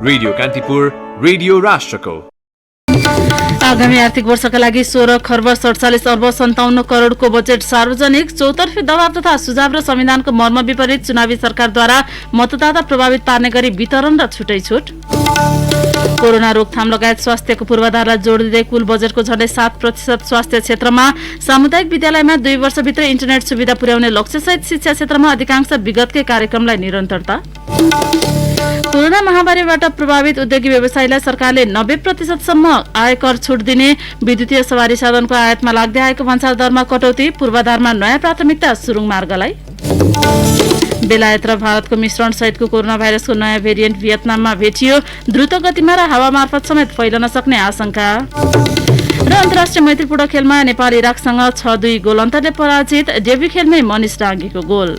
Radio Kantipur, radio राष्ट्रको। आगामी आर्थिक वर्षका लागि 16 खर्ब 47 अर्ब 57 करोडको बजेट सार्वजनिक। चौतर्फी दबाव तथा सुझाव र संविधानको मर्म विपरीत चुनावी सरकारद्वारा मतदाता प्रभावित पार्ने गरी वितरण र छुटै छुट। कोरोना रोकथाम लगायत स्वास्थ्यको पूर्वाधारलाई जोड दिँदै कुल बजेटको झण्डै 7% स्वास्थ्य क्षेत्रमा। सामुदायिक विद्यालयमा 2 वर्षभित्र इन्टरनेट सुविधा पुर्याउने लक्ष्यसहित शिक्षा क्षेत्रमा अधिकांश विगतकै कार्यक्रमलाई निरन्तरता। कोरोना महामारीबाट प्रभावित उद्योगी व्यवसायीलाई सरकारले 90% सम्म आयकर छुट दिने। विद्युतीय सवारी साधनको आयातमा लाग्दै आएको भन्सार दरमा कटौती। पूर्वाधारमा नयाँ प्राथमिकता सुरुङ मार्गलाई। बेलायत र भारतको मिश्रण सहितको कोरोना भाइरसको नयाँ भेरिएन्ट भियतनाममा भेटियो। द्रुत गतिमा र हावा मार्फत समेत फैलन सक्ने आशंका। र अन्तर्राष्ट्रिय मैत्रीपूर्ण खेलमा नेपाल इराकसँग 6-2 गोल अन्तरले पराजित। डेब्यू खेलमै मनिष डाङ्गीको गोल।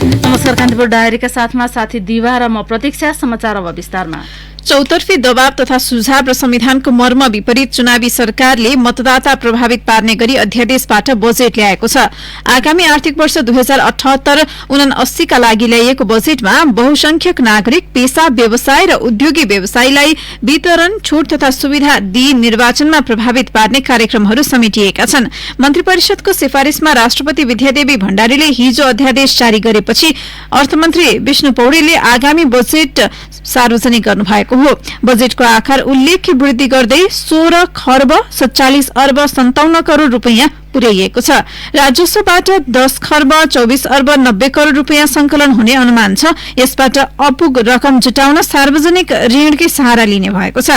नमस्कार, कान्तिपुर डायरीका साथमा साथी दिवा र म प्रतीक्षा। समाचार अब विस्तारमा। चौतर्फी दबाव तथा सुझाव र संविधानको मर्म विपरीत चुनावी सरकारले मतदाता प्रभावित पार्ने गरी अध्यादेशबाट बजेट ल्याएको छ। आगामी आर्थिक वर्ष 2078-79 का लागि ल्याइएको बजेटमा बहुसंख्यक नागरिक, पेशा, व्यवसाय र उद्योगी व्यवसायीलाई वितरण, छुट तथा सुविधा दिई निर्वाचनमा प्रभावित पार्ने कार्यक्रमहरू समेटिएका छन्। मन्त्री परिषदको सिफारिशमा राष्ट्रपति विद्यादेवी भण्डारीले हिजो अध्यादेश जारी गरेपछि अर्थमन्त्री विष्णु पौडेलले आगामी बजेट सार्वजनिक गर्नुभएको हो। बजेटको आकार उल्लेख्य वृद्धि गर्दै 16 खर्ब 47 अर्ब 57 करोड़ रुपैयाँ पुर्याइएको छ। राजस्वबाट 10 खर्ब 24 अर्ब 90 करोड़ रुपैयाँ संकलन हुने अनुमान छ। यसबाट अपुग रकम जुटाउन सार्वजनिक ऋणकै सहारा लिने भएको छ।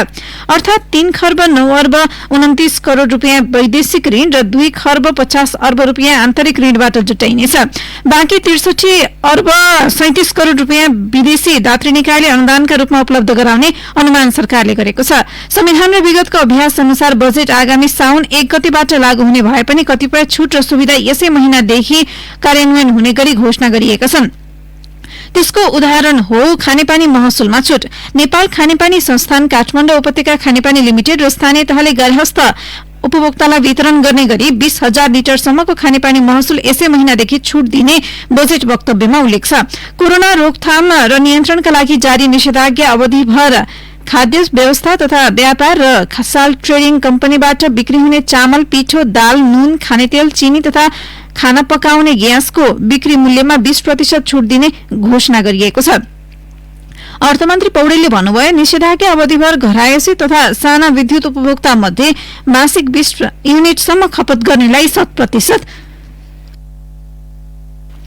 अर्थात 3 खर्ब 9 अर्ब 29 करोड़ रुपैयाँ वैदेशिक ऋण र 2 खर्ब 50 अर्ब रुपैयाँ आन्तरिक ऋणबाट जुटाइनेछ। बाँकी 63 अर्ब 37 करोड़ रुपैयाँ विदेशी दात्री निकायले अनुदानका रूपमा उपलब्ध गराउने अनुमान सरकारले गरेको छ। संविधान र विगतको अभ्यास अनुसार बजेट आगामी साउन 1 गतेबाट लागू हुने भए पनि कतिपय छुट र सुविधा यसै महिनादेखि कार्यान्वयन हुने गरी घोषणा गरिएका छन्। त्यसको उदाहरण हो खानेपानी महसुलमा छुट। नेपाल खानेपानी संस्थान, काठमाडौँ उपत्यका खानेपानी लिमिटेड र स्थानीय तहले गार्हस्थ उपभोक्तालाई वितरण गर्ने गरी 20,000 लिटरसम्मको खानेपानी महसुल यसै महिनादेखि छुट दिने बजेट वक्तव्यमा उल्लेख छ। कोरोना रोकथाम र नियन्त्रणका लागि जारी निषेधाज्ञा अवधिभर खाद्य व्यवस्था तथा व्यापार र खसाल ट्रेडिङ कम्पनीबाट बिक्री हुने चामल, पिठो, दाल, नुन, खानेतेल, चिनी तथा खाना पकाउने ग्यासको बिक्री मूल्यमा 20% छुट दिने घोषणा गरिएको छ। अर्थमन्त्री पौडेलले भन्नुभयो, निषेधाज्ञा अवधिभर घरायसी तथा साना विद्युत उपभोक्ता मध्ये मासिक 20 युनिटसम्म खपत गर्नेलाई 100%,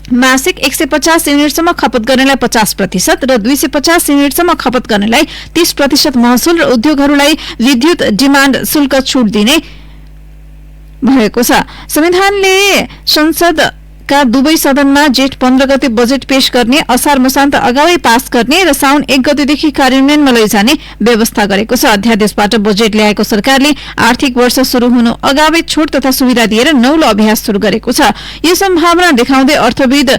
मासिक 150 युनिटसम्म खपत गर्नेलाई 50% र 250 युनिटसम्म खपत गर्नेलाई 30% महसुल र उद्योगहरूलाई विद्युत डिमाण्ड शुल्क छुट दिने भएको छ। संविधानले संसदका दुवै सदनमा जेठ 15 गते बजेट पेश गर्ने, असार मसान्त अगावै पास गर्ने र साउन 1 गतेदेखि कार्यान्वयनमा लैजाने व्यवस्था गरेको छ। अध्यादेशबाट बजेट ल्याएको सरकारले आर्थिक वर्ष शुरू हुनु अगावै छुट तथा सुविधा दिएर नौलो अभ्यास शुरू गरेको छ। यो सम्भावना देखाउँदै अर्थविद,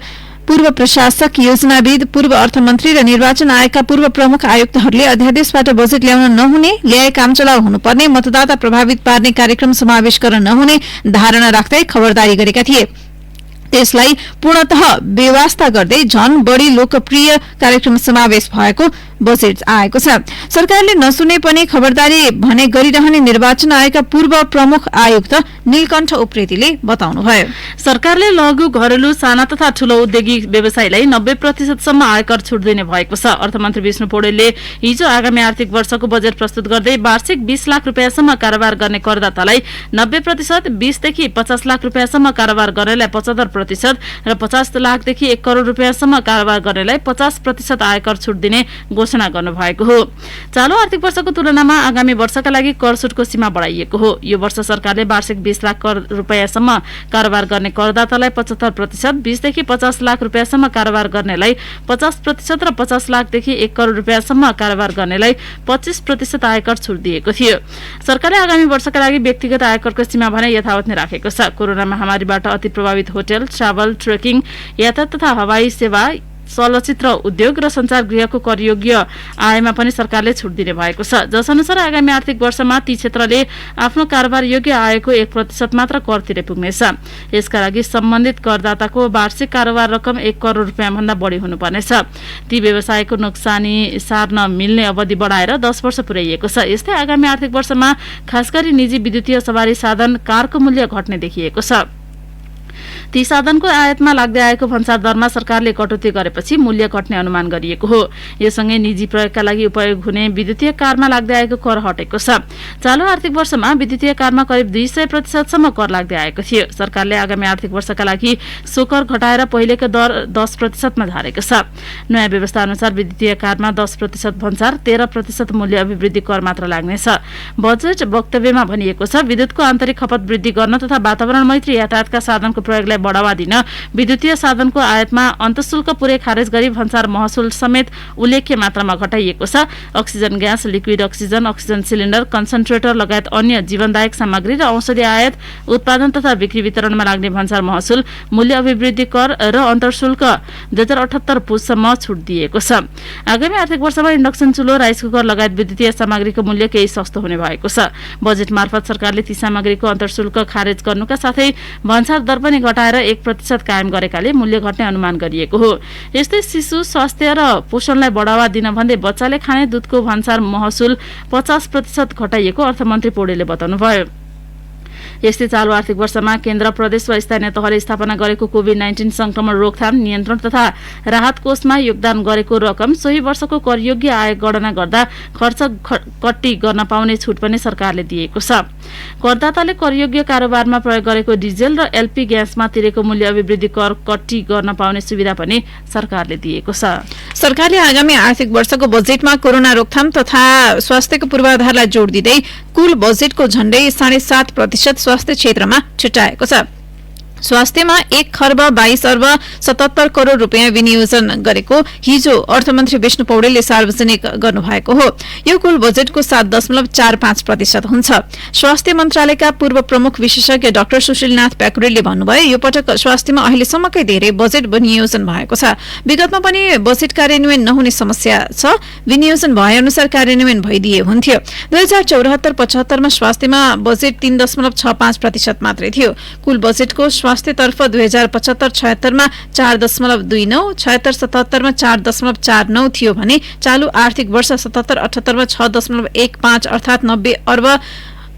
पूर्व प्रशासक, योजनाविद, पूर्व अर्थमन्त्री र निर्वाचन आयोगका पूर्व प्रमुख आयुक्तहरूले अध्यादेशबाट बजेट ल्याउन नहुने, ल्याए कामचलाउ हुनुपर्ने, मतदाता प्रभावित पार्ने कार्यक्रम समावेश गर्न नहुने धारणा राख्दै खबरदारी गरेका थिए। त्यसलाई पूर्णतः बेवास्ता गर्दै झन बढी लोकप्रिय कार्यक्रम समावेश भएको बजेट आएको छ। सरकारले नसुने पनि खबरदारी भने गरिरहने निर्वाचन आयोगका पूर्व प्रमुख आयुक्त नीलकण्ठ उप्रेतीले बताउनुभयो। सरकारले लघु, घरेलु, साना तथा ठूलो उद्योगी व्यवसायीलाई 90% सम्म आयकर छुट दिने भएको छ। अर्थमन्त्री विष्णु पौडेलले हिजो आगामी आर्थिक वर्षको बजेट प्रस्तुत गर्दै वार्षिक 20 लाख रुपैयाँसम्म कारोबार गर्ने करदातालाई 90%, 20 देखि 50 लाख रुपैयाँसम्म कारोबार गर्नेलाई 75% र 50 लाखदेखि 1 करोड़ रुपैयाँसम्म कारोबार गर्नेलाई 50% आयकर छुट दिने घोषणा गर्नुभएको हो। चालू आर्थिक वर्षको तुलनामा आगामी वर्षका लागि कर छुटको सीमा बढाइएको हो। यो वर्ष सरकारले वार्षिक 20 लाख रुपैयाँसम्म कारोबार गर्ने करदातालाई 75%, 20 देखि 50 लाख रुपैयाँसम्म कारोबार गर्नेलाई 50% र 50 लाखदेखि 1 करोड़ रुपैयाँसम्म कारोबार गर्नेलाई 25% आयकर छुट दिएको थियो। सरकारले आगामी वर्षका लागि व्यक्तिगत आयकरको सीमा भने यथावत नै राखेको छ। कोरोना महामारीबाट अति प्रभावित होटल, ट्राभल, ट्रेकिङ, यातायात तथा हवाई सेवा चलचित्र उद्योग र सञ्चार गृहको करयोग्य आयमा पनि सरकारले छुट दिने भएको छ, जसअनुसार आगामी आर्थिक वर्षमा ती क्षेत्रले आफ्नो कारोबार योग्य आयको 1% मात्र कर तिरे पुग्नेछ। यसका लागि सम्बन्धित करदाताको वार्षिक कारोबार रकम 1 करोड रुपियाँ भन्दा बढी हुनुपर्नेछ। ती व्यवसायको नोक्सानी सार्न मिल्ने अवधि बढाएर 10 वर्ष पुर्याइएको छ। यस्तै आगामी आर्थिक वर्षमा खासगरी निजी विद्युतीय सवारी साधन कारको मूल्य घट्ने देखिएको छ। ती साधनको आयातमा लाग्दै आएको भन्सार दरमा सरकारले कटौती गरेपछि मूल्य घट्ने अनुमान गरिएको हो। यो सँगै निजी प्रयोगका लागि उपयोग हुने विद्युतीय कारमा लाग्दै आएको कर हटेको छ। चालू आर्थिक वर्षमा विद्युतीय कारमा करिब 200% सम्म कर लाग्दै आएको थियो। सरकारले आगामी आर्थिक वर्षका लागि सो कर घटाएर पहिलेको दर 10% मा झारेको छ। नयाँ व्यवस्था अनुसार विद्युतीय कारमा 10% भन्सार 13% मूल्य अभिवृद्धि कर मात्र लाग्नेछ। बजेट वक्तव्यमा भनिएको छ, विद्युतको आन्तरिक खपत वृद्धि गर्न तथा वातावरण मैत्री यातायातका साधनको प्रयोगलाई बढावा दिन विद्युतीय साधनको आयातमा अन्तःशुल्क पुरै खारेज गरी भन्सार महसुल समेत उल्लेख्य मात्रामा घटाइएको छ। Oxygen gas, liquid oxygen, oxygen cylinder, concentrator लगायत अन्य जीवनदायक सामग्री र औषधि आयात, उत्पादन तथा बिक्री वितरणमा लाग्ने भन्सार महसुल, मूल्य अभिवृद्धि कर र अन्तर्शुल्क 2078 पुससम्म छुट दिएको छ। आगामी आर्थिक वर्षमा इन्डक्सन चुलो, राइस कुकर लगायत विद्युतीय सामग्रीको मूल्य केही सस्तो हुने भएको छ। बजेट मार्फत सरकारले ती सामग्रीको अन्तर्शुल्क खारेज गर्नुका साथै भन्सार दर पनि घटाएर 1% कायम गरेकाले मूल्य घट्ने अनुमान गरिएको हो। यस्तै शिशु स्वास्थ्य र पोषणलाई बढावा दिन भन्दै बच्चाले खाने दूधको भन्सार महसुल 50% घटाइएको अर्थमन्त्री पौडेलले बताउनुभयो। यस्तै चालू आर्थिक वर्षमा केन्द्र, प्रदेश वा स्थानीय तहले स्थापना गरेको कोभिड-19 संक्रमण रोकथाम, नियन्त्रण तथा राहत कोषमा योगदान गरेको रकम सोही वर्षको करयोग्य आय गणना गर्दा खर्च कट्टी गर्न पाउने छुट पनि सरकारले दिएको छ। करदाताले करयोग्य कारोबारमा प्रयोग गरेको डिजेल र एलपी ग्यासमा तिरेको मूल्य अभिवृद्धि कर कट्टी गर्न पाउने सुविधा पनि सरकारले दिएको छ। सरकारले आगामी आर्थिक वर्षको बजेटमा कोरोना रोकथाम तथा स्वास्थ्यको पूर्वाधारलाई जोड दिँदै कुल बजेटको झण्डै 7.5% स्वास्थ्य क्षेत्रमा छुट्याएको छ। स्वास्थ्यमा 1 खर्ब 22 अर्ब 77 करोड़ रुपियाँ विनियोजन गरेको हिजो अर्थमन्त्री विष्णु पौडेलले सार्वजनिक गर्नुभएको हो। यो कुल बजेटको 7.45% हुन्छ। स्वास्थ्य मन्त्रालयका पूर्व प्रमुख विशेषज्ञ डाक्टर सुशीलनाथ प्याकुरेलले भन्नुभयो, यो पटक स्वास्थ्यमा अहिलेसम्मकै धेरै बजेट विनियोजन भएको छ। विगतमा पनि बजेट कार्यान्वयन नहुने समस्या छ, विनियोजन भए अनुसार कार्यान्वयन भइदिए हुन्थ्यो। 2074-75 मा स्वास्थ्यमा बजेट 3.65% मात्रै थियो। कुल बजेटको स्वास्थ्यतर्फ 2075-76 मा 4.29, 76-77 मा 4.49 थियो भने चालू आर्थिक वर्ष 77-78 मा 6.15 अर्थात 90 अर्ब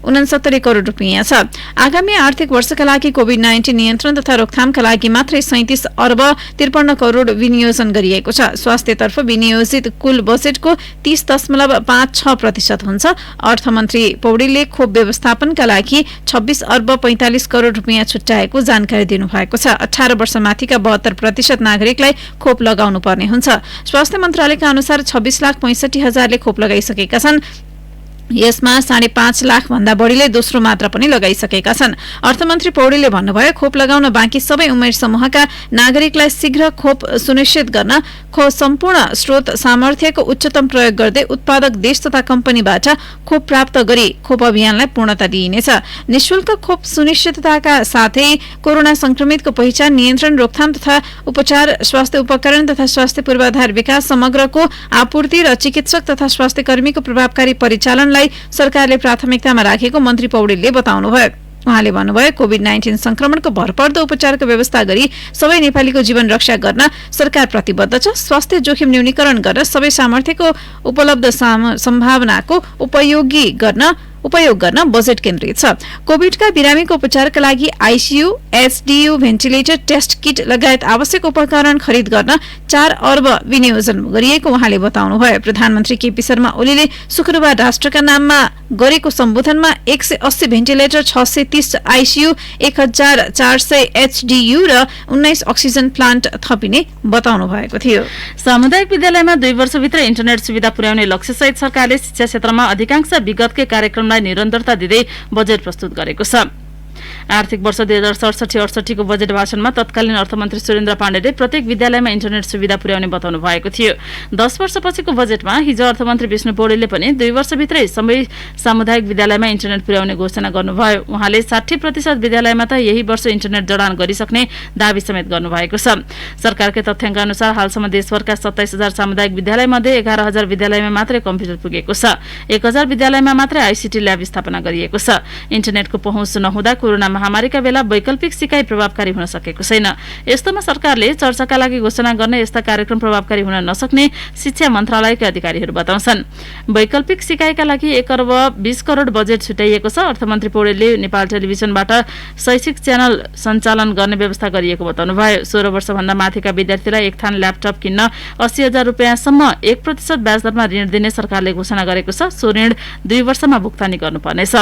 69 करोड़ रुपियाँ छ। आगामी आर्थिक वर्षका लागि कोभिड-19 नियन्त्रण तथा रोकथामका लागि मात्रै 37 अर्ब 53 करोड़ विनियोजन गरिएको छ। स्वास्थ्यतर्फ विनियोजित कुल बजेटको 30.56% हुन्छ। अर्थमन्त्री पौडेलले खोप व्यवस्थापनका लागि 26 अर्ब 45 करोड़ रुपियाँ छुट्याएको जानकारी दिनुभएको छ। 18 वर्षमाथिका 72% नागरिकलाई खोप लगाउनु पर्ने हुन्छ। स्वास्थ्य मन्त्रालयका अनुसार 26,65,000ले खोप लगाइसकेका छन्। यसमा 5.5 लाख भन्दा बढीले दोस्रो मात्रा पनि लगाइसकेका छन्। अर्थमन्त्री पौडेलले भन्नुभयो, खोप लगाउन बाँकी सबै उमेर समूहका नागरिकलाई शीघ्र खोप सुनिश्चित गर्न सम्पूर्ण स्रोत सामर्थ्यको उच्चतम प्रयोग गर्दै उत्पादक देश तथा कम्पनीबाट खोप प्राप्त गरी खोप अभियानलाई पूर्णता दिइनेछ। निःशुल्क खोप सुनिश्चितताका साथै कोरोना संक्रमितको पहिचान, नियन्त्रण, रोकथाम तथा उपचार, स्वास्थ्य उपकरण तथा स्वास्थ्य पूर्वाधार विकास समग्रको आपूर्ति र चिकित्सक तथा स्वास्थ्य कर्मीको प्रभावकारी परिचालनलाई सरकारले प्राथमिकतामा राखेको मन्त्री पौडेलले बताउनुभयो। उहाँले भन्नुभयो, कोभिड-19 संक्रमणको भरपर्दो उपचारको व्यवस्था गरी सबै नेपालीको जीवन रक्षा गर्न सरकार प्रतिबद्ध छ। स्वास्थ्य जोखिम न्यूनीकरण गर्न सबै सामर्थ्यको उपलब्ध सम्भावनाको उपयोग गर्न बजेट केन्द्रित छ। कोभिडका बिरामीको उपचारका लागि आईसीयू, एचडीयू, भेन्टिलेटर, टेस्ट किट लगायत आवश्यक उपकरण खरिद गर्न 4 अर्ब विनियोजन गरिएको उहाँले बताउनुभयो। प्रधानमन्त्री केपी शर्मा ओलीले शुक्रबार राष्ट्रका नाममा गरेको सम्बोधनमा 180 भेन्टिलेटर, 630 आईसीयू, 1400 एचडीयू र 19 अक्सिजन प्लान्ट थपिने बताउनु भएको थियो। सामुदायिक विद्यालयमा 2 वर्षभित्र इन्टरनेट सुविधा पुर्याउने लक्ष्यसहित सरकारले शिक्षा क्षेत्रमा अधिकांश विगतकै कार्यक्रमलाई निरन्तरता दिँदै बजेट प्रस्तुत गरेको छ। आर्थिक वर्ष 2067-68 को बजेट भाषणमा तत्कालीन अर्थमन्त्री सुरेन्द्र पाण्डेले प्रत्येक विद्यालयमा इन्टरनेट सुविधा पुर्याउने बताउनु भएको थियो। 10 वर्षपछिको बजेटमा हिजो अर्थमन्त्री विष्णु पौडेलले पनि 2 वर्षभित्रै सबै सामुदायिक विद्यालयमा इन्टरनेट पुर्याउने घोषणा गर्नुभयो। उहाँले 60% विद्यालयमा त यही वर्ष इन्टरनेट जडान गरिसक्ने दावी समेत गर्नुभएको छ। सरकारकै तथ्याङ्क अनुसार हालसम्म देशभरका 27,000 सामुदायिक विद्यालयमध्ये 11,000 विद्यालयमा मात्रै कम्प्युटर पुगेको छ। 1,000 विद्यालयमा मात्रै आईसीटी ल्याब स्थापना गरिएको छ। इन्टरनेटको पहुँच नहुँदा कोरोना महामारीका बेला वैकल्पिक सिकाइ प्रभावकारी हुन सकेको छैन। यस्तोमा सरकारले चर्चाका लागि घोषणा गर्ने यस्ता कार्यक्रम प्रभावकारी हुन नसक्ने शिक्षा मन्त्रालयका अधिकारीहरू बताउँछन्। वैकल्पिक सिकाइका लागि 1 अर्ब 20 करोड बजेट छुट्याइएको छ। अर्थमन्त्री पौडेलले नेपाल टेलिभिजनबाट शैक्षिक च्यानल सञ्चालन गर्ने व्यवस्था गरिएको बताउनुभयो। 16 वर्षभन्दा माथिका विद्यार्थीलाई एक थान ल्यापटप किन्न 80,000 रुपियाँसम्म 1% ब्याज दरमा ऋण दिने सरकारले घोषणा गरेको छ। सो ऋण 2 वर्षमा भुक्तानी गर्नुपर्नेछ।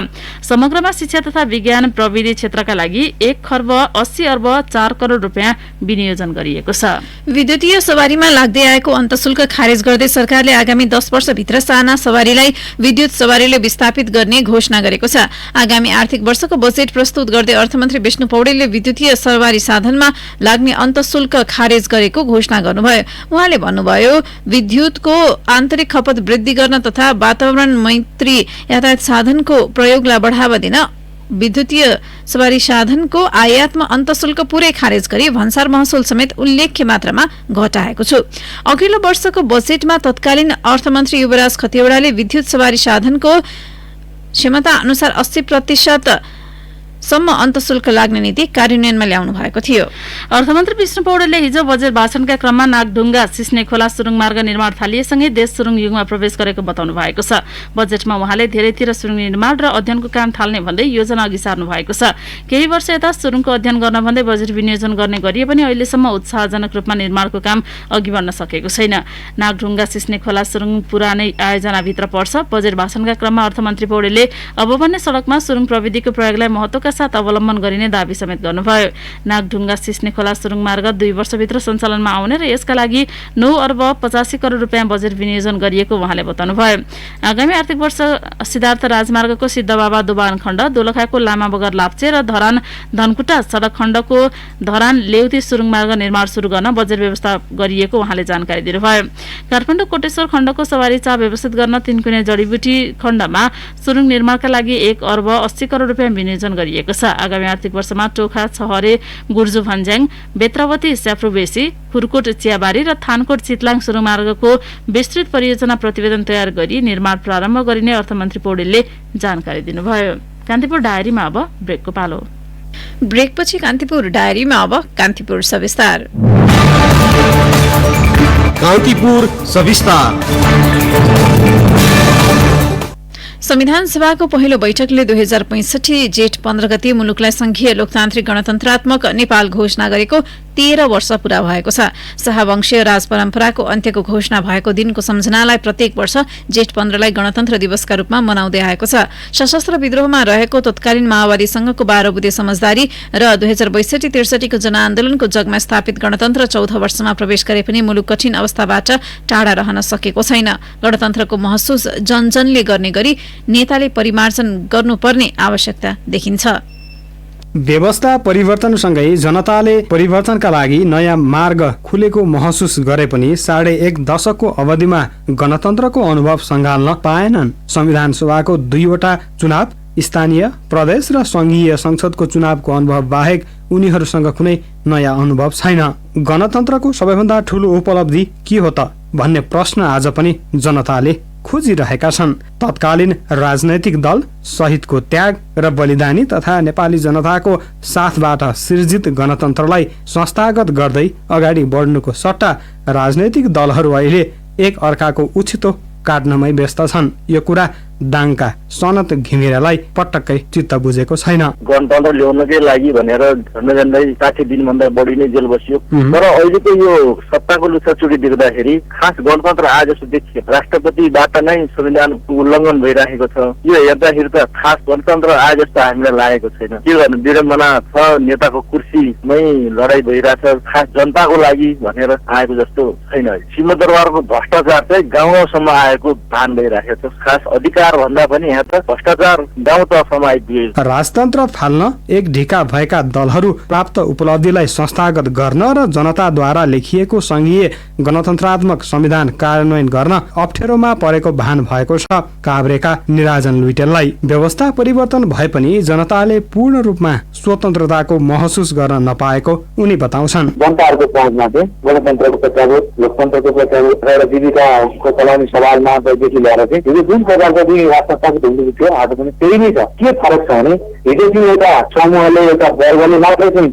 समग्रमा शिक्षा तथा विज्ञान प्रविधि क्षेत्रका लागि 1 खर्ब 80 अर्ब 4 करोड रुपियाँ विनियोजन गरिएको छ। विद्युतीय सवारीमा लाग्दै आएको अन्तशुल्क खारेज गर्दै सरकारले आगामी 10 वर्षभित्र साना सवारीलाई विद्युत सवारीले विस्थापित गर्ने घोषणा गरेको छ। आगामी आर्थिक वर्षको बजेट प्रस्तुत गर्दै अर्थमन्त्री विष्णु पौडेलले विद्युतीय सवारी साधनमा लाग्ने अन्तशुल्क खारेज गरेको घोषणा गर्नुभयो। उहाँले भन्नुभयो, विद्युतको आन्तरिक खपत वृद्धि गर्न तथा वातावरण मैत्री यातायात साधनको प्रयोगलाई बढ़ावा दिन विद्युतीय सवारी साधनको आयातमा अन्तशुल्क पूरै खारेज गरी भन्सार महसुल समेत उल्लेख्य मात्रामा घटाएको छु। अघिल्लो वर्षको बजेटमा तत्कालीन अर्थमन्त्री युवराज खतिवड़ाले विद्युत सवारी साधनको क्षमता अनुसार 80% सम्म अन्तशुल्क लाग्ने नीति कार्यान्वयनमा ल्याउनु भएको थियो। अर्थमन्त्री विष्णु पौडेलले हिजो बजेट भाषणका क्रममा नागढुङ्गा सिस्ने खोला सुरुङ मार्ग निर्माण थालिएसँगै देश सुरुङ युगमा प्रवेश गरेको बताउनु भएको छ। बजेटमा उहाँले धेरैतिर सुरुङ निर्माण र अध्ययनको काम थाल्ने भन्दै योजना अघि सार्नु भएको छ। केही वर्ष यता सुरुङको अध्ययन गर्न भन्दै बजेट विनियोजन गर्ने गरिए पनि अहिलेसम्म उत्साहजनक रूपमा निर्माणको काम अघि बढ्न सकेको छैन। नागढुङ्गा सिस्ने खोला सुरुङ पुरानै आयोजनाभित्र पर्छ। बजेट भाषणका क्रममा अर्थमन्त्री पौडेलले अब बन्ने सड़कमा सुरुङ प्रविधिको प्रयोगलाई महत्त्वका साथ अवलम्बन गरिने दावी समेत गर्नुभयो। नागढुङ्गा सिस्ने खोला सुरुङ मार्ग 2 वर्षभित्र सञ्चालनमा आउने र यसका लागि 9 अर्ब 85 करोड रुपियाँ बजेट विनियोजन गरिएको उहाँले बताउनुभयो। आगामी आर्थिक वर्ष सिद्धार्थ राजमार्गको सिद्धबाबा दोबान खण्ड, दोलखाको लामा बगर लाप्चे र धरान धनकुटा सडक खण्डको धरान लेउती सुरुङ मार्ग निर्माण सुरु गर्न बजेट व्यवस्था गरिएको उहाँले जानकारी दिनुभयो। काठमाडौँ कोटेश्वर खण्डको सवारी चाह व्यवस्थित गर्न तिनकुने जडीबुटी खण्डमा सुरुङ निर्माणका लागि 1 अर्ब 80 करोड रुपियाँ विनियोजन गरिएको छ। आगामी आर्थिक वर्षमा टोखा, छहरे, गुर्जु भन्ज्याङ, बेत्रावती, स्याफ्रुबेसी, खुरकोट चियाबारी र थानकोट चितलाङ सुरुङ मार्गको विस्तृत परियोजना प्रतिवेदन तयार गरी निर्माण प्रारम्भ गरिने अर्थमन्त्री पौडेलले जानकारी दिनुभयो। कान्तिपुर डायरीमा अब ब्रेकको पालो। ब्रेकपछि कान्तिपुर डायरीमा अब कान्तिपुर सविस्तार। कान्तिपुर सविस्तार। संविधान सभाको पहिलो बैठकले 2065 जेठ 15 गते मुलुकलाई संघीय लोकतान्त्रिक गणतन्त्रात्मक नेपाल घोषणा गरेको 13 वर्ष पूरा भएको छ। शाहवंशीय राज परम्पराको अन्त्यको घोषणा भएको दिनको सम्झनालाई प्रत्येक वर्ष जेठ 15 लाई गणतन्त्र दिवसका रूपमा मनाउँदै आएको छ। सशस्त्र विद्रोहमा रहेको तत्कालीन माओवादी संघको 12 बुँदे समझदारी र 2062-63 को जनआन्दोलनको जगमा स्थापित गणतन्त्र 14 वर्षमा प्रवेश गरे पनि मुलुक कठिन अवस्थाबाट टाढा रहन सकेको छैन। गणतन्त्रको महसुस जनजनले गर्ने गरी नेताले परिमार्जन गर्नुपर्ने आवश्यकता देखिन्छ। व्यवस्था परिवर्तनसँगै जनताले परिवर्तनका लागि नयाँ मार्ग खुलेको महसुस गरे पनि 1.5 दशकको अवधिमा गणतन्त्रको अनुभव सँगाल्न पाएनन्। संविधान सभाको 2 वटा चुनाव, स्थानीय, प्रदेश र संघीय संसदको चुनावको अनुभव बाहेक उनीहरूसँग कुनै नयाँ अनुभव छैन। गणतन्त्रको सबैभन्दा ठूलो उपलब्धि के हो त भन्ने प्रश्न आज पनि जनताले खोजिरहेका छन्। तत्कालीन राजनैतिक दल सहितको त्याग र बलिदानी तथा नेपाली जनताको साथबाट सिर्जित गणतन्त्रलाई संस्थागत गर्दै अगाडि बढ्नुको सट्टा राजनैतिक दलहरू अहिले एक अर्काको उछितो काट्नमै व्यस्त छन्। यो कुरा दाङका सनत घिमिरेलाई पटक्कै चित्त बुझेको छैन। गणतन्त्र ल्याउनकै लागि भनेर झन्डै 60 दिनभन्दा बढी नै जेल बसियो। तर अहिलेको यो सत्ताको लुछाचुरी देख्दाखेरि खास गणतन्त्र आए जस्तो देखियो। राष्ट्रपतिबाट नै संविधान उल्लङ्घन भइरहेको छ। यो हेर्दाखेरि त खास गणतन्त्र आए जस्तो हामीलाई लागेको छैन। के गर्नु, विडम्बना छ, नेताको कुर्सीमै लडाई भइरहेछ, खास जनताको लागि भनेर आएको जस्तो छैन। सिंहदरबारको भ्रष्टाचार चाहिँ गाउँसम्म आएको भान भइरहेको छ। खास अधिकार भ्रष्टाचार भन्दा पनि यहाँ त भ्रष्टाचार गाउँ तहसम्म आइपुग्यो। राजतन्त्र फाल्न एक ढिका भएका दलहरू प्राप्त उपलब्धिलाई संस्थागत गर्न र जनताद्वारा लेखिएको संघीय गणतन्त्रात्मक संविधान कार्यान्वयन गर्न अप्ठ्यारोमा परेको भान भएको छ काभ्रेका निराजन लुइटेललाई। व्यवस्था परिवर्तन भए पनि जनताले पूर्ण रूपमा स्वतन्त्रताको महसुस गर्न नपाएको उनी बताउँछन्। जनताहरूको पहुँचमा चाहिँ गणतन्त्रको प्रत्याभूत, लोकतन्त्रको प्रत्याभूत र जीविकाको चलाउने सवालमादेखि लिएर चाहिँ हिजो जुन प्रकारको चाहिँ राजसत्ताको ढुङ्गी थियो आज पनि त्यही नै छ। के फरक छ भने हिजो चाहिँ एउटा समूहले एउटा वर्गले मात्रै चाहिँ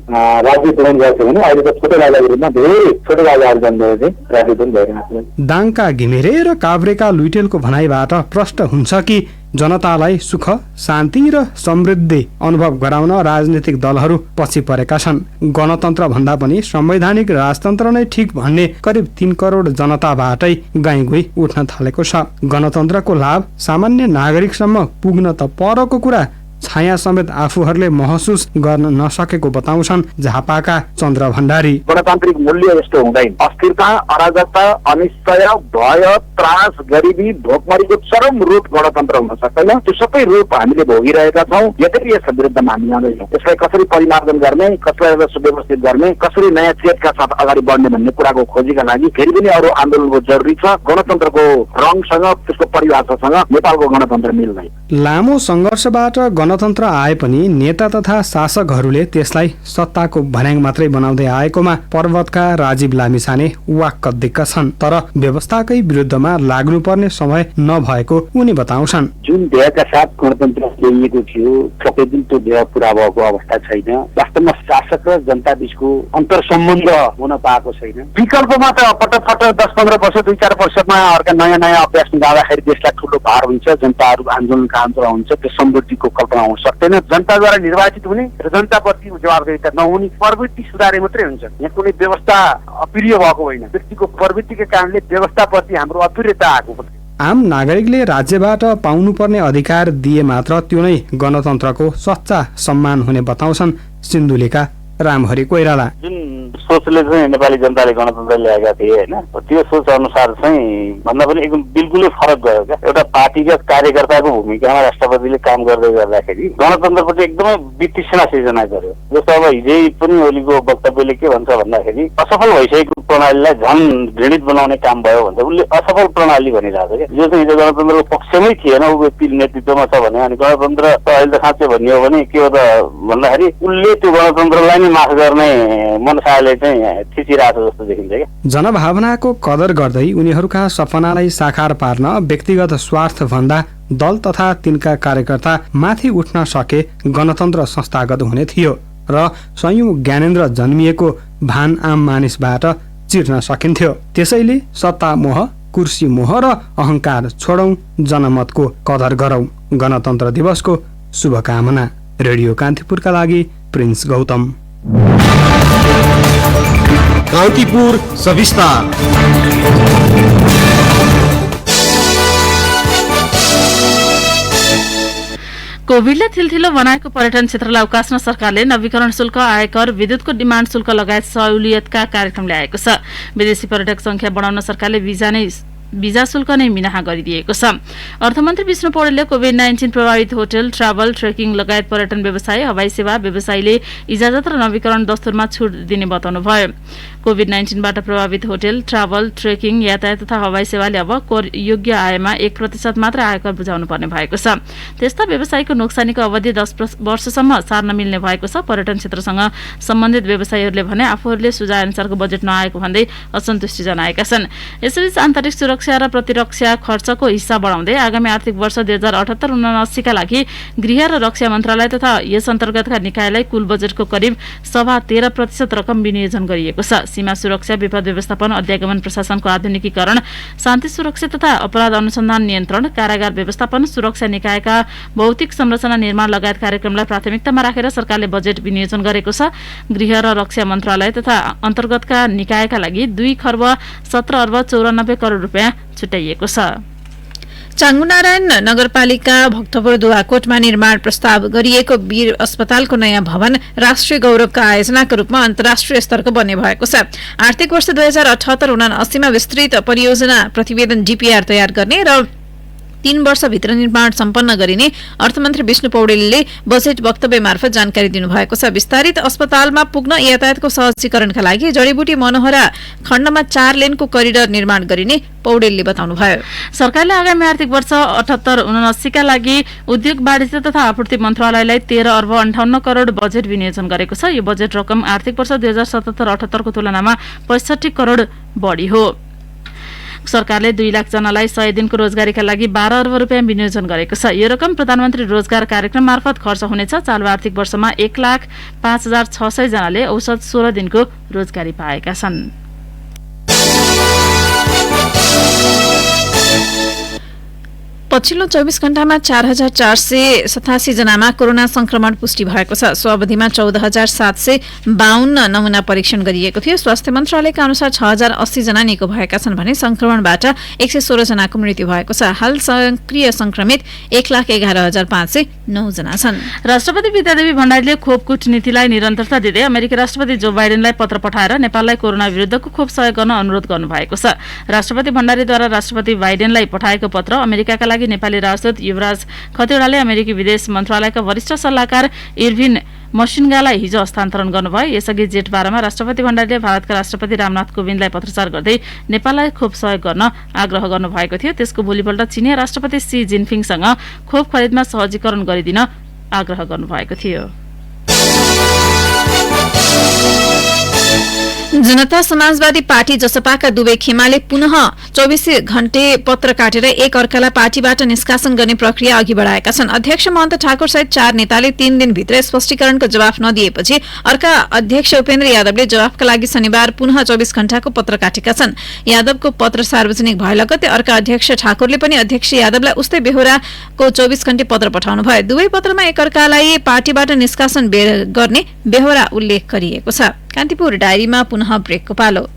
राज्य चलाउनु गएको थियो भने अहिले त छोटो राजाको रूपमा धेरै छोटो राजाहरू जन्मेर चाहिँ राज्य पनि भइरहेको छ। दाङका घिमिरे र काभ्रेका लुइटेलको भनाइबाट प्रष्ट हुन्छ कि जनतालाई सुख, शान्ति र समृद्धि अनुभव गराउन राजनीतिक दलहरू पछि परेका छन्। गणतन्त्र भन्दा पनि संवैधानिक राजतन्त्र नै ठिक भन्ने करिब 3 करोड जनताबाटै गाईगुई उठ्न थालेको छ। गणतन्त्रको लाभ सामान्य नागरिकसम्म पुग्न त परको कुरा छाया समेत आफूहरूले महसुस गर्न नसकेको बताउँछन् झापाका चन्द्र भण्डारी। गणतान्त्रिक मूल्य यस्तो हुँदैन। अस्थिरता, अराजकता, अनिश्चय, भय, त्रास, गरिबी, भोकमरीको चरम रूप गणतन्त्र हुन सक्दैन। त्यो सबै रूप हामीले भोगिरहेका छौँ। यद्यपि यसका विरुद्धमा हामी जाँदैछौँ। त्यसलाई कसरी परिमार्जन गर्ने, कसलाई सुव्यवस्थित गर्ने, कसरी नयाँ चेतका साथ अगाडि बढ्ने भन्ने कुराको खोजीका लागि फेरि पनि अरू आन्दोलनको जरुरी छ। गणतन्त्रको रङसँग, त्यसको परिभाषासँग नेपालको गणतन्त्र मिल्दैन। लामो सङ्घर्षबाट गणतन्त्र आए पनि नेता तथा शासकहरूले त्यसलाई सत्ताको भर्याङ मात्रै बनाउँदै आएकोमा पर्वतका राजीव लामिछाने वाक्क दिक्क छन्। तर व्यवस्थाकै विरुद्धमा लाग्नुपर्ने समय नभएको उनी बताउँछन्। जुन ध्येयका साथ गणतन्त्र ल्याइएको थियो सबै दिन त्यो ध्येय पुरा भएको अवस्था छैन। वास्तवमा शासक र जनता बीचको अन्तर सम्बन्ध हुन पाएको छैन। विकल्पमा त पटक 10-15 वर्ष 2-4 वर्षमा अर्का नयाँ अभ्यास जाँदाखेरि देशलाई ठुलो भार हुन्छ, जनताहरू आन्दोलनका आन्दोलन हुन्छ, त्यो समृद्धिको कल्पना हुन सक्दैन। जनताद्वारा निर्वाचित हुने र जनताप्रति जवाबदेहिता नहुने प्रवृत्ति सुधारे मात्रै हुन्छ। यहाँ कुनै व्यवस्था अप्रिय भएको होइन। व्यक्तिको प्रवृत्तिका कारणले व्यवस्थाप्रति हाम्रो अप्रियता आएको। आम नागरिकले राज्यबाट पाउनुपर्ने अधिकार दिए मात्र त्यो नै गणतन्त्रको सच्चा सम्मान हुने बताउँछन् सिन्धुलीका रामहरि कोइराला। जुन सोचले चाहिँ नेपाली जनताले गणतन्त्र ल्याएका थिए होइन, त्यो सोच अनुसार चाहिँ भन्दा पनि एकदम बिल्कुलै फरक गयो क्या। एउटा पार्टीका कार्यकर्ताको भूमिकामा राष्ट्रपतिले काम गर्दै गर्दाखेरि गणतन्त्रप्रति एकदमै वितृष्णा सिर्जना गर्यो। जस्तो अब हिजै पनि ओलीको वक्तव्यले के भन्छ भन्दाखेरि असफल भइसकेको प्रणालीलाई झन् घृणित बनाउने काम भयो भन्छ। उसले असफल प्रणाली भनिरहेको क्या। जो चाहिँ हिजो गणतन्त्रको पक्षमै थिएन, ऊ व्यक्ति नेतृत्वमा छ भने अनि गणतन्त्र अहिले त साँच्चै भन्ने हो भने के हो त भन्दाखेरि उसले त्यो गणतन्त्रलाई माफ गर्ने मनसाले चाहिँ थिचिरहेको जस्तो देखिन्छ क्या। जनभावनाको कदर गर्दै उनीहरूका सपनालाई साकार पार्न व्यक्तिगत स्वार्थ भन्दा दल तथा तिनका कार्यकर्ता माथि उठ्न सके गणतन्त्र संस्थागत हुने थियो र संयौं ज्ञानेन्द्र जन्मिएको भान आम मानिसबाट चिर्न सकिन्थ्यो। त्यसैले सत्ता मोह, कुर्सी मोह र अहंकार छोडौं, जनमतको कदर गरौं। गणतन्त्र दिवसको शुभकामना। रेडियो कान्तिपुरका लागि प्रिन्स गौतम। कान्तिपुर सविस्तार। कोभिडले थिलथिलो बनाएको पर्यटन क्षेत्रलाई उकास्न सरकारले नवीकरण शुल्क, आयकर, विद्युतको डिमान्ड शुल्क लगायत सहुलियतका कार्यक्रम ल्याएको छ। विदेशी पर्यटक संख्या बढाउन सरकारले भिजा शुल्क नै मिनाहा गरिदिएको छ। अर्थमन्त्री विष्णु पौडेलले कोभिड-19 प्रभावित होटल, ट्राभल, ट्रेकिङ लगायत पर्यटन व्यवसाय, हवाई सेवा व्यवसायीले इजाजत र नवीकरण दस्तुरमा छुट दिने बताउनुभयो। कोभिड-19बाट प्रभावित होटल, ट्राभल, ट्रेकिङ, यातायात तथा हवाई सेवाले अब कर योग्य आयमा 1% मात्र आयकर बुझाउनु पर्ने भएको छ। त्यस्ता व्यवसायको नोक्सानीको अवधि 10 वर्षसम्म सार्न मिल्ने भएको छ। पर्यटन क्षेत्रसँग सम्बन्धित व्यवसायीहरूले भने आफूहरूले सुझाव अनुसारको बजेट नआएको भन्दै असन्तुष्टि जनाएका छन्। यसैबीच आन्तरिक सुरक्षा र प्रतिरक्षा खर्चको हिस्सा बढाउँदै आगामी आर्थिक वर्ष 2078-79 का लागि गृह र रक्षा मन्त्रालय तथा यस अन्तर्गतका निकायलाई कुल बजेटको करिब 13.25% रकम विनियोजन गरिएको छ। सीमा सुरक्षा, विपद व्यवस्थापन, अध्यागमन प्रशासनको आधुनिकीकरण, शान्ति सुरक्षा तथा अपराध अनुसन्धान नियन्त्रण, कारागार व्यवस्थापन, सुरक्षा निकायका भौतिक संरचना निर्माण लगायत कार्यक्रमलाई प्राथमिकतामा राखेर सरकारले बजेट विनियोजन गरेको छ। गृह र रक्षा मन्त्रालय तथा अन्तर्गतका निकायका लागि 2,17,94 करोड रुपियाँ छुट्याइएको छ। चाङ्गुनारायण नगरपालिका भक्तपुर दुवाकोटमा निर्माण प्रस्ताव गरिएको वीर अस्पतालको नयाँ भवन राष्ट्रिय गौरवका आयोजनाका रूपमा अन्तर्राष्ट्रिय स्तरको बन्ने भएको छ। आर्थिक वर्ष 2078-79 मा विस्तृत परियोजना प्रतिवेदन डीपीआर तयार गर्ने र 3 वर्षभित्र निर्माण सम्पन्न गरिने अर्थमन्त्री विष्णु पौडेलले बजेट वक्तव्य मार्फत जानकारी दिनुभएको छ। विस्तारित अस्पतालमा पुग्न यातायातको सहजीकरणका लागि जडीबुटी मनोहरा खण्डमा 4 लेनको करिडर निर्माण गरिने पौडेलले बताउनुभयो। सरकारले आगामी आर्थिक वर्ष 78-79 का लागि उद्योग वाणिज्य तथा आपूर्ति मन्त्रालयलाई 13 अर्ब 58 करोड बजेट विनियोजन गरेको छ। यो बजेट रकम आर्थिक वर्ष 2077-78 को तुलनामा 65 करोड बढी हो। सरकारले 2 लाख जनालाई 100 दिनको रोजगारीका लागि 12 अर्ब रुपियाँ विनियोजन गरेको छ। यो रकम प्रधानमन्त्री रोजगार कार्यक्रम मार्फत खर्च हुनेछ। चालु आर्थिक वर्षमा 1,05,600 जनाले औसत 16 दिनको रोजगारी पाएका छन्। पछिल्लो 24 घण्टामा 4,487 जनामा कोरोना संक्रमण पुष्टि भएको छ। सो अवधिमा 14,752 नमूना परीक्षण गरिएको थियो। स्वास्थ्य मन्त्रालयका अनुसार 6,080 जना निको भएका छन् भने संक्रमणबाट 116 जनाको मृत्यु भएको छ। हाल सक्रिय संक्रमित 1,11,509 जना छन्। राष्ट्रपति विद्यादेवी भण्डारीले खोप कूटनीतिलाई निरन्तरता दिँदै अमेरिकी राष्ट्रपति जो बाइडेनलाई पत्र पठाएर नेपाललाई कोरोना विरुद्धको खोप सहयोग गर्न अनुरोध गर्नुभएको छ। राष्ट्रपति भण्डारीद्वारा राष्ट्रपति बाइडेनलाई पठाएको पत्र अमेरिकाका लागि नेपाली राजदूत युवराज खतिवड़ाले अमेरिकी विदेश मन्त्रालयका वरिष्ठ सल्लाहकार इर्भिन मसिन्गालाई हिजो हस्तान्तरण गर्नुभयो। यसअघि जेठ 12 मा राष्ट्रपति भण्डारीले भारतका राष्ट्रपति रामनाथ कोविन्दलाई पत्रचार गर्दै नेपाललाई खोप सहयोग गर्न आग्रह गर्नुभएको थियो। त्यसको भोलिपल्ट चीनिया राष्ट्रपति सी जिनपिङसँग खोप खरिदमा सहजीकरण गरिदिन आग्रह गर्नुभएको थियो। जनता समाजवादी पार्टी जसपाका दुवै खेमाले पुनः 24 घण्टे पत्र काटेर एक अर्कालाई पार्टीबाट निष्कासन गर्ने प्रक्रिया अघि बढाएका छन्। अध्यक्ष महन्त ठाकुर सहित 4 नेताले 3 दिनभित्र स्पष्टीकरणको जवाफ नदिएपछि अर्का अध्यक्ष उपेन्द्र यादवले जवाफका लागि शनिबार पुनः 24 घण्टाको पत्र काटेका छन्। यादवको पत्र सार्वजनिक भए लगत्तै अर्का अध्यक्ष ठाकुरले पनि अध्यक्ष यादवलाई उस्तै बेहोराको 24 घण्टे पत्र पठाउनु भयो। दुवै पत्रमा एक अर्कालाई पार्टीबाट निष्कासन गर्ने बेहोरा उल्लेख गरिएको छ। कान्तिपुर डायरीमा पुनः ब्रेकको पालो।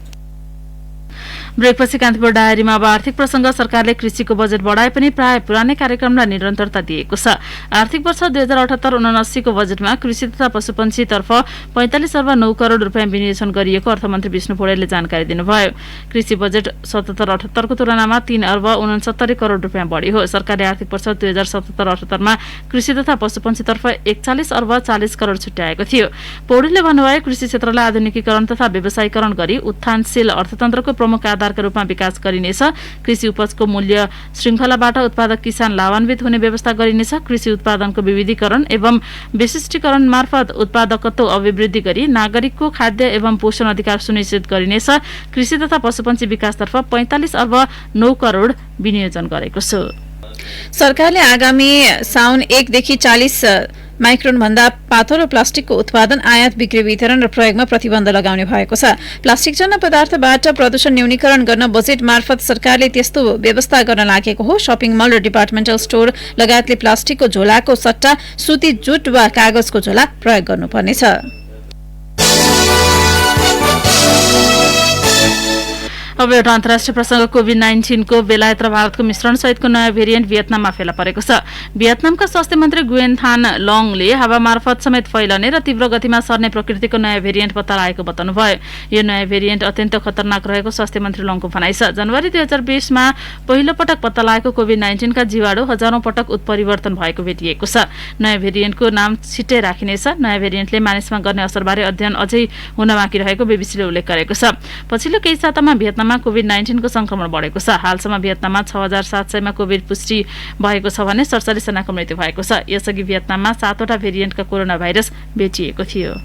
ब्रेकपछि कान्तिपुर डायरीमा अब आर्थिक प्रसंग। सरकारले कृषिको बजेट बढाए पनि प्राय पुरानै कार्यक्रमलाई निरन्तरता दिएको छ। आर्थिक वर्ष 2078-79 को बजेटमा कृषि तथा पशुपन्छीतर्फ 45 अर्ब 9 करोड रुपियाँ विनियोजन गरिएको अर्थमन्त्री विष्णु पौडेलले जानकारी दिनुभयो। कृषि बजेट 77-78 को तुलनामा 3 अर्ब 69 करोड रुपियाँ बढी हो। सरकारले आर्थिक वर्ष 2077-78 मा कृषि तथा पशुपन्छीतर्फ 41 अर्ब 40 करोड छुट्याएको थियो। पौडेलले भन्नुभयो, कृषि क्षेत्रलाई आधुनिकीकरण तथा व्यवसायीकरण गरी उत्थानशील अर्थतन्त्रको प्रमुख आधारका रूपमा विकास गरिनेछ। कृषि उपजको मूल्य श्रृंखलाबाट उत्पादक किसान लाभान्वित हुने व्यवस्था गरिनेछ। कृषि उत्पादनको विविधीकरण एवं विशिष्टीकरण मार्फत उत्पादकत्व अभिवृद्धि गरी नागरिकको खाद्य एवं पोषण अधिकार सुनिश्चित गरिनेछ। कृषि तथा पशुपन्छी विकासतर्फ 45 अर्ब 9 करोड विनियोजन गरेको छ। सरकारले आगामी साउन 1 देखि 40 माइक्रोन भन्दा पातलो प्लास्टिकको उत्पादन, आयात, बिक्री, वितरण र प्रयोगमा प्रतिबन्ध लगाउने भएको छ। प्लास्टिकजन्य पदार्थबाट प्रदूषण न्यूनीकरण गर्न बजेट मार्फत सरकारले त्यस्तो व्यवस्था गर्न लागेको हो। शपिङ मल र डिपार्टमेन्टल स्टोर लगायतले प्लास्टिकको झोलाको सट्टा सुती, जुट वा कागजको झोला प्रयोग गर्नुपर्नेछ। अब एउटा अन्तर्राष्ट्रिय प्रसंग। कोभिड-19 को बेलायत र भारतको मिश्रण सहितको नयाँ भेरिएन्ट भियतनाममा फेला परेको छ। भियतनामका स्वास्थ्य मन्त्री गुएन थान लङले हावा मार्फत समेत फैलने र तीव्र गतिमा सर्ने प्रकृतिको नयाँ भेरिएन्ट पत्ता लागेको बताउनुभयो। यो नयाँ भेरिएन्ट अत्यन्त खतरनाक रहेको स्वास्थ्य मन्त्री लङको भनाइ छ। जनवरी 2020 मा पहिलो पटक पत्ता लागेको कोभिड-19 का जीवाणु हजारौं पटक उत्परिवर्तन भएको भेटिएको छ। नयाँ भेरिएन्टको नाम छिट्टै राखिनेछ। नयाँ भेरिएन्टले मानिसमा गर्ने असरबारे अध्ययन अझै हुन बाँकी रहेको बीबीसीले उल्लेख गरेको छ। पछिल्लो केही सातामा भियतनाममा कोभिड-19 को संक्रमण बढेको छ। हालसम्म भियतनाममा 6,700 मा कोभिड पुष्टि भएको छ भने 47 जनाको मृत्यु भएको छ। यसअघि भियतनाममा 7 वटा भेरिएन्टका कोरोना भाइरस भेटिएको थियो।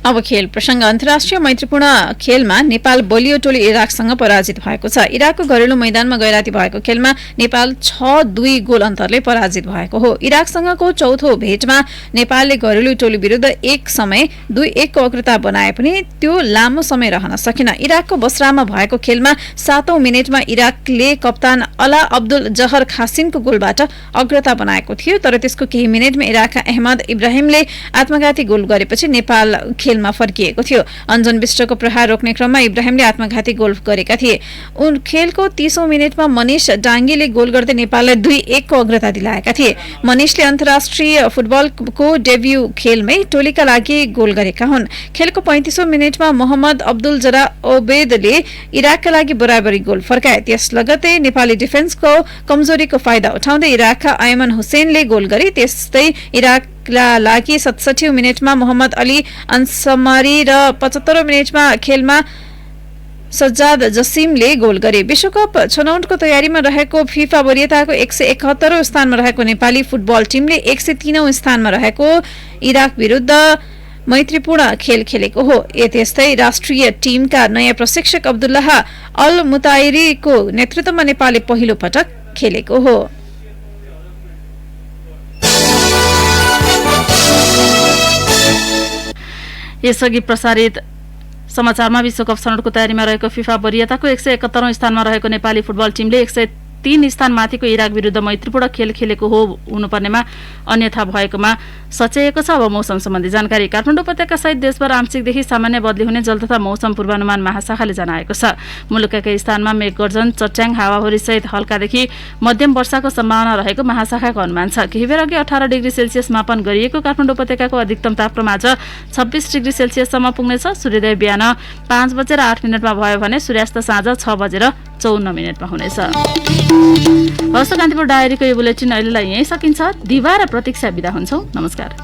अब खेल प्रसंग। अन्तर्राष्ट्रिय मैत्रीपूर्ण खेलमा नेपाल बलियो टोली इराकसँग पराजित भएको छ। इराकको घरेलु मैदानमा गैराती भएको खेलमा नेपाल 6-2 गोल अन्तरले पराजित भएको हो। इराकसँगको चौथो भेटमा नेपालले घरेलु टोली विरुद्ध 2-1 को अग्रता बनाए पनि त्यो लामो समय रहन सकेन। इराकको बसरामा भएको खेलमा 7औं मिनेटमा इराकले कप्तान अला अब्दुल जहर खासिमको गोलबाट अग्रता बनाएको थियो, तर त्यसको केही मिनेटमा इराकका अहमद इब्राहिमले आत्मघाती गोल गरेपछि नेपाल खेलमा फर्किएको थियो। अन्जन विष्टको प्रहार रोक्ने क्रममा इब्राहिमले आत्मघाती गोल गरेका थिए। उन खेलको 30औं मिनेटमा मनिष डाङ्गीले गोल गर्दै नेपाललाई 2-1 को अग्रता दिलाएका थिए। मनिषले अन्तर्राष्ट्रिय फुटबलको डेब्यू खेलमै टोलीका लागि गोल गरेका हुन्। खेलको 35औं मिनेटमा मोहम्मद अब्दुल जरा ओबेदले इराकका लागि बराबरी गोल फर्काए। त्यस लगतै नेपाली डिफेन्सको कमजोरीको फाइदा उठाउँदै इराकका अयमन हुसेनले गोल गरे। त्यस्तै इराकका लागि 67औं मिनेटमा मोहम्मद अली अन्समारी र 75औं मिनेटमा खेलमा सज्जाद जसिमले गोल गरे। विश्वकप छनौटको तयारीमा रहेको फिफा वरियताको 171औं स्थानमा रहेको नेपाली फुटबल टिमले 103औं स्थानमा रहेको इराक विरुद्ध मैत्रीपूर्ण खेल खेलेको हो। त्यस्तै राष्ट्रिय टिमका नयाँ प्रशिक्षक अब्दुल्लाह अल मुताइरीको नेतृत्वमा नेपालले पहिलो पटक खेलेको हो। यसअघि प्रसारित समाचारमा विश्वकप छनौटको तयारीमा रहेको फिफा वरियताको 171औं स्थानमा रहेको नेपाली फुटबल टिमले 103 स्थान माथिको इराक विरुद्ध मैत्रीपूर्ण खेल खेलेको हो हुनुपर्नेमा अन्यथा भएकोमा सच्याएको छ। अब मौसम सम्बन्धी जानकारी। काठमाडौँ उपत्यका सहित देशभर आंशिकदेखि सामान्य बदली हुने जल तथा मौसम पूर्वानुमान महाशाखाले जनाएको छ। मुलुकका केही स्थानमा मेघगर्जन, चट्याङ, हावाहुरी सहित हल्कादेखि मध्यम वर्षाको सम्भावना रहेको महाशाखाको अनुमान छ। केही बेर अघि 18 डिग्री सेल्सियस मापन गरिएको काठमाडौँ उपत्यकाको अधिकतम तापक्रम आज 26 डिग्री सेल्सियससम्म पुग्नेछ। सूर्योदय बिहान 5:08 भयो भने सूर्यास्त साँझ 6:54 हुनेछ। हस्त कान्तिपुर डायरीको यो बुलेटिन अहिलेलाई यही सकिन्छ। दिवा र प्रतीक्षा बिदा हुन्छौं। नमस्कार।